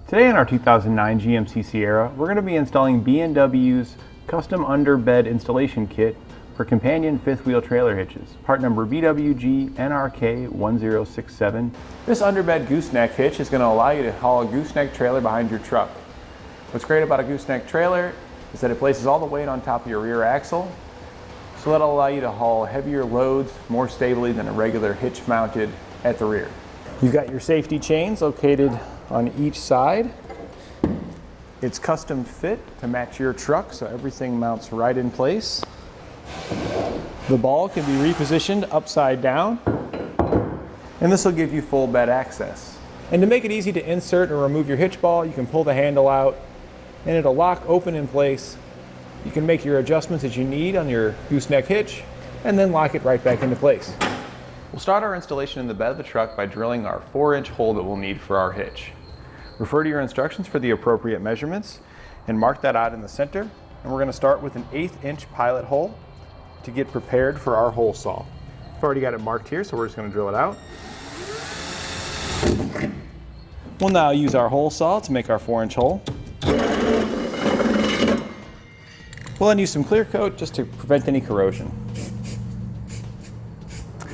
Today in our 2009 GMC Sierra, we're going to be installing B&W's custom underbed installation kit for companion fifth wheel trailer hitches, part number BWG NRK 1067. This underbed gooseneck hitch is going to allow you to haul a gooseneck trailer behind your truck. What's great about a gooseneck trailer is that it places all the weight on top of your rear axle, so that'll allow you to haul heavier loads more stably than a regular hitch mounted at the rear. You've got your safety chains located on each side. It's custom fit to match your truck, so everything mounts right in place. The ball can be repositioned upside down, and this will give you full bed access. And to make it easy to insert or remove your hitch ball, you can pull the handle out and it'll lock open in place. You can make your adjustments that you need on your gooseneck hitch and then lock it right back into place. We'll start our installation in the bed of the truck by drilling our 4-inch hole that we'll need for our hitch. Refer to your instructions for the appropriate measurements and mark that out in the center. And we're going to start with an 1/8-inch pilot hole to get prepared for our hole saw. I've already got it marked here, so we're just going to drill it out. We'll now use our hole saw to make our 4-inch hole. We'll then use some clear coat just to prevent any corrosion.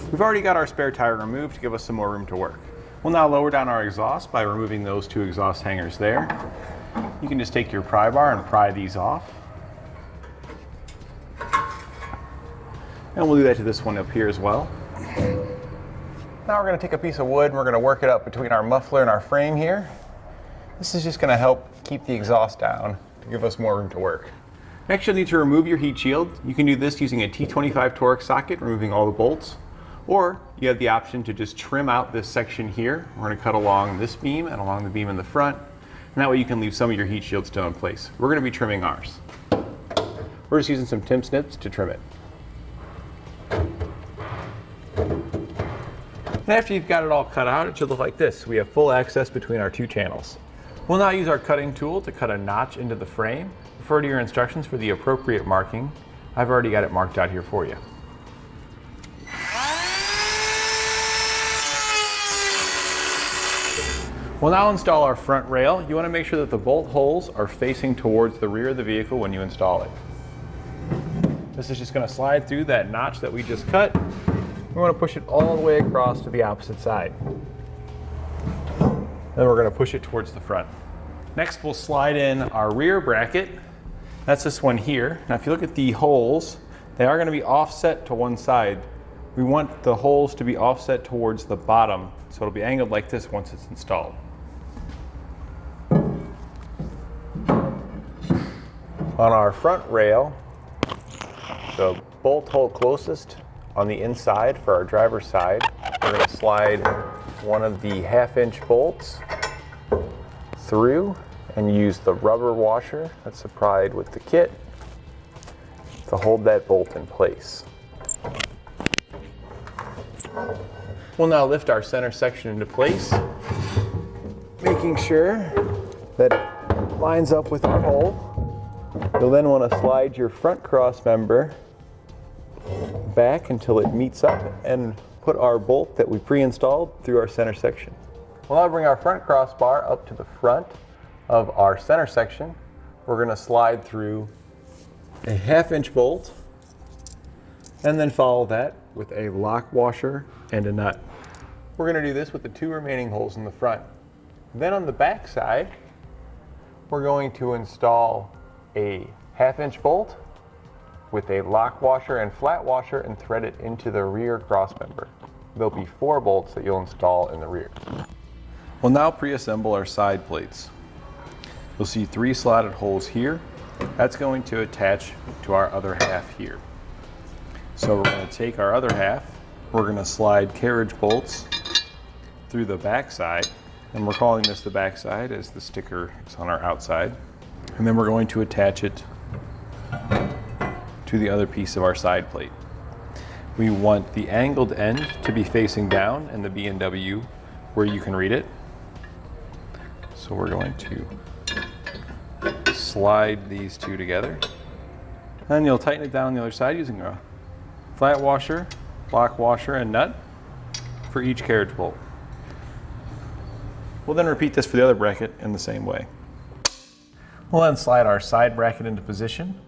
We've already got our spare tire removed to give us some more room to work. We'll now lower down our exhaust by removing those 2 exhaust hangers there. You can just take your pry bar and pry these off. And we'll do that to this one up here as well. Now we're going to take a piece of wood and we're going to work it up between our muffler and our frame here. This is just going to help keep the exhaust down to give us more room to work. Next, you'll need to remove your heat shield. You can do this using a T25 Torx socket, removing all the bolts. Or you have the option to just trim out this section here. We're going to cut along this beam and along the beam in the front. And that way you can leave some of your heat shield still in place. We're going to be trimming ours. We're just using some Tim snips to trim it. And after you've got it all cut out, it should look like this. We have full access between our 2 channels. We'll now use our cutting tool to cut a notch into the frame. Refer to your instructions for the appropriate marking. I've already got it marked out here for you. We'll now install our front rail. You want to make sure that the bolt holes are facing towards the rear of the vehicle when you install it. This is just going to slide through that notch that we just cut. We want to push it all the way across to the opposite side. Then we're going to push it towards the front. Next, we'll slide in our rear bracket. That's this one here. Now, if you look at the holes, they are going to be offset to one side. We want the holes to be offset towards the bottom, so it'll be angled like this once it's installed. On our front rail, the bolt hole closest on the inside for our driver's side, we're going to slide one of the 1/2-inch bolts through and use the rubber washer that's supplied with the kit to hold that bolt in place. We'll now lift our center section into place, making sure that it lines up with our hole. You'll then want to slide your front cross member back until it meets up and put our bolt that we pre-installed through our center section. We'll now bring our front crossbar up to the front of our center section. We're going to slide through a 1/2-inch bolt and then follow that with a lock washer and a nut. We're going to do this with the 2 remaining holes in the front. Then on the back side, we're going to install a 1/2-inch bolt with a lock washer and flat washer and thread it into the rear cross member. There'll be 4 bolts that you'll install in the rear. We'll now pre-assemble our side plates. You'll see 3 slotted holes here. That's going to attach to our other half here. So we're going to take our other half, we're going to slide carriage bolts through the back side, and we're calling this the back side as the sticker is on our outside. And then we're going to attach it to the other piece of our side plate. We want the angled end to be facing down and the B&W where you can read it. So we're going to slide these 2 together. And you'll tighten it down on the other side using a flat washer, lock washer, and nut for each carriage bolt. We'll then repeat this for the other bracket in the same way. We'll then slide our side bracket into position,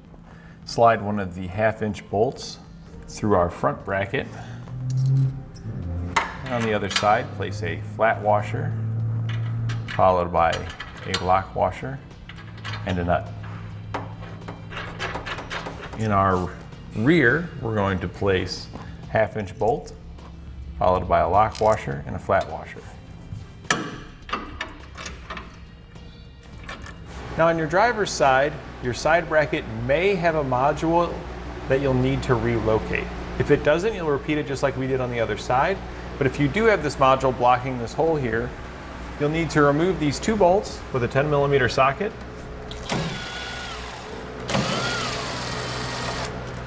slide one of the 1/2-inch bolts through our front bracket, and on the other side place a flat washer followed by a lock washer and a nut. In our rear, we're going to place 1/2-inch bolt followed by a lock washer and a flat washer. Now on your driver's side, your side bracket may have a module that you'll need to relocate. If it doesn't, you'll repeat it just like we did on the other side. But if you do have this module blocking this hole here, you'll need to remove these 2 bolts with a 10mm socket.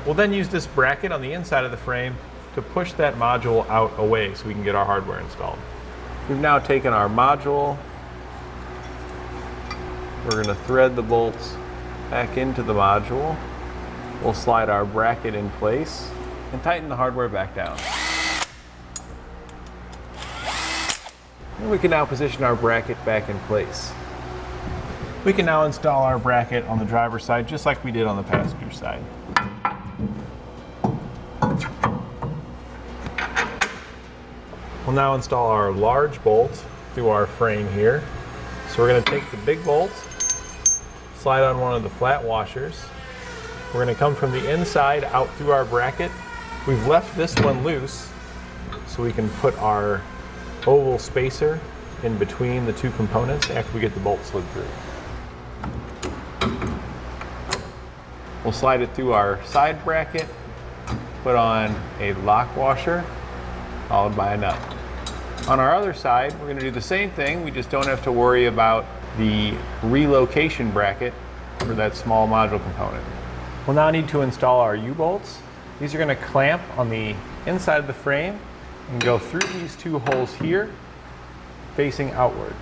We'll then use this bracket on the inside of the frame to push that module out away so we can get our hardware installed. We've now taken our module. We're going to thread the bolts back into the module. We'll slide our bracket in place and tighten the hardware back down. And we can now position our bracket back in place. We can now install our bracket on the driver's side just like we did on the passenger side. We'll now install our large bolt through our frame here. So we're going to take the big bolt, slide on one of the flat washers. We're going to come from the inside out through our bracket. We've left this one loose so we can put our oval spacer in between the 2 components after we get the bolt slid through. We'll slide it through our side bracket, put on a lock washer, followed by a nut. On our other side, we're going to do the same thing, we just don't have to worry about the relocation bracket for that small module component. We'll now need to install our U-bolts. These are going to clamp on the inside of the frame and go through these 2 holes here, facing outward.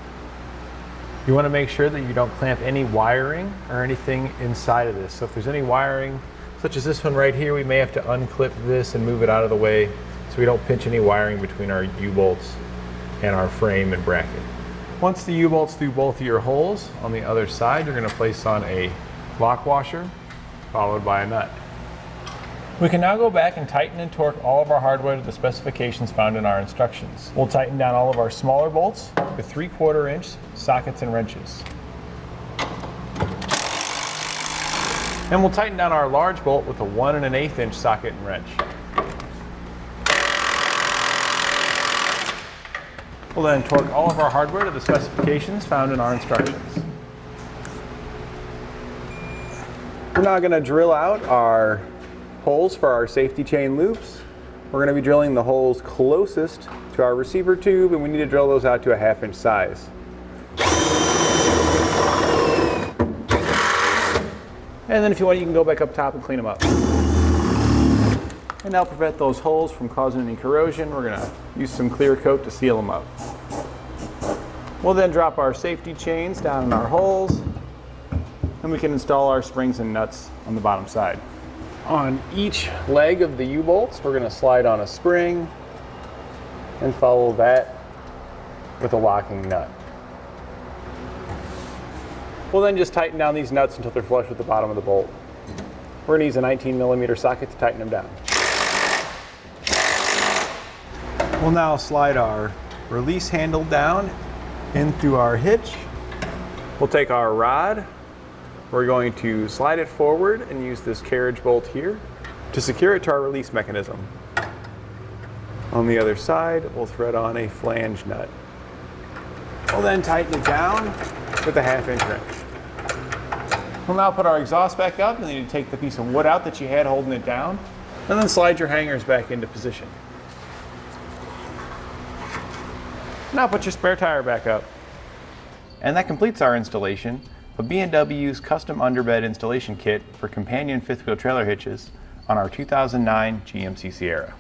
You want to make sure that you don't clamp any wiring or anything inside of this. So if there's any wiring, such as this one right here, we may have to unclip this and move it out of the way so we don't pinch any wiring between our U-bolts and our frame and bracket. Once the U-bolt's through both of your holes, on the other side, you're going to place on a lock washer, followed by a nut. We can now go back and tighten and torque all of our hardware to the specifications found in our instructions. We'll tighten down all of our smaller bolts with 3/4-inch sockets and wrenches. And we'll tighten down our large bolt with a 1 1/8-inch socket and wrench. We'll then torque all of our hardware to the specifications found in our instructions. We're now going to drill out our holes for our safety chain loops. We're going to be drilling the holes closest to our receiver tube, and we need to drill those out to a 1/2-inch size. And then if you want, you can go back up top and clean them up. And now to prevent those holes from causing any corrosion, we're going to use some clear coat to seal them up. We'll then drop our safety chains down in our holes, and we can install our springs and nuts on the bottom side. On each leg of the U-bolts, we're going to slide on a spring and follow that with a locking nut. We'll then just tighten down these nuts until they're flush with the bottom of the bolt. We're going to use a 19mm socket to tighten them down. We'll now slide our release handle down in through our hitch. We'll take our rod. We're going to slide it forward and use this carriage bolt here to secure it to our release mechanism. On the other side, we'll thread on a flange nut. We'll then tighten it down with a 1/2-inch wrench. We'll now put our exhaust back up, and then you take the piece of wood out that you had holding it down, and then slide your hangers back into position. Now put your spare tire back up. And that completes our installation of B&W's custom underbed installation kit for companion 5th wheel trailer hitches on our 2009 GMC Sierra.